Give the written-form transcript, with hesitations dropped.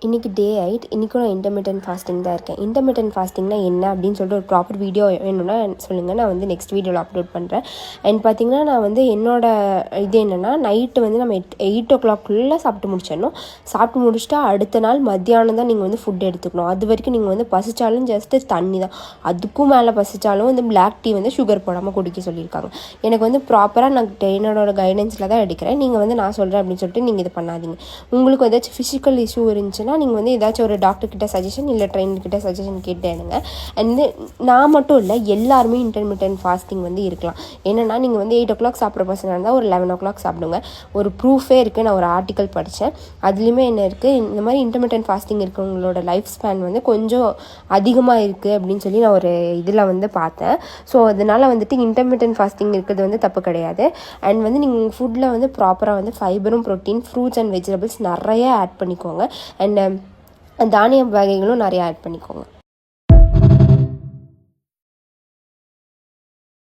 இன்றைக்கி டே 8. இன்றைக்கும் நான் இன்டர்மிட்டன்ட் ஃபாஸ்டிங் தான் இருக்கேன். இன்டர்மிட்டன்ட் ஃபாஸ்டிங்னா என்ன அப்படின்னு சொல்லிட்டு ஒரு ப்ராப்பர் வீடியோ வேணும்னா சொல்லுங்கள், நான் வந்து நெக்ஸ்ட் வீடியோவில் அப்லோட் பண்ணுறேன். அண்ட் பார்த்திங்கன்னா நான் வந்து என்னோடய இது என்னென்னா, நைட்டு வந்து நம்ம 8 o'clock சாப்பிட்டு முடிச்சிடணும். சாப்பிட்டு முடிச்சுட்டா அடுத்த நாள் மத்தியானம் தான் நீங்கள் வந்து ஃபுட் எடுத்துக்கணும். அது வரைக்கும் நீங்கள் வந்து பசித்தாலும் ஜஸ்ட்டு தண்ணி தான், அதுக்கும் மேலே பசித்தாலும் வந்து பிளாக் டீ வந்து சுகர் போடாமல் குடிக்க சொல்லியிருக்காங்க. எனக்கு வந்து ப்ராப்பராக நான் என்னோட கைடன்ஸில் தான் எடுக்கிறேன். நீங்கள் வந்து நான் சொல்கிறேன் அப்படின்னு சொல்லிட்டு நீங்கள் இது பண்ணாதீங்க. உங்களுக்கு ஏதாச்சும் ஃபிசிக்கல் இஷ்யூ இருந்துச்சுன்னா நீங்கள் வந்து ஏதாச்சும் ஒரு டாக்டர்கிட்ட சஜஷன் இல்லை ட்ரெயின்கிட்ட சஜஷன் கேட்டுடுங்க. அண்ட் நான் மட்டும் இல்லை, எல்லாருமே இன்டர்மிட்டன்ட் ஃபாஸ்டிங் வந்து இருக்கலாம். என்னென்னா நீங்கள் வந்து 8 o'clock சாப்பிட்ற பர்சனாக இருந்தால் ஒரு 11 o'clock சாப்பிடுங்க. ஒரு ப்ரூஃபே இருக்குது, நான் ஒரு ஆர்டிக்கல் படித்தேன். அதுலேயுமே என்ன இருக்குது, இந்த மாதிரி இன்டர்மிட்டன்ட் ஃபாஸ்டிங் இருக்கவங்களோட லைஃப் ஸ்பேன் வந்து கொஞ்சம் அதிகமாக இருக்குது அப்படின்னு சொல்லி நான் ஒரு இதில் வந்து பார்த்தேன். ஸோ அதனால் வந்துட்டு இன்டர்மிட்டன்ட் ஃபாஸ்டிங் இருக்கிறது வந்து தப்பு கிடையாது. அண்ட் வந்து நீங்கள் ஃபுட்டில் வந்து ப்ராப்பராக வந்து ஃபைபரும் ப்ரோட்டீன், ஃப்ரூட்ஸ் அண்ட் வெஜிடபிள்ஸ் நிறைய ஆட் பண்ணிக்கோங்க. அண்ட் தானிய வகைகளும் நிறையா ஆட் பண்ணிக்கோங்க.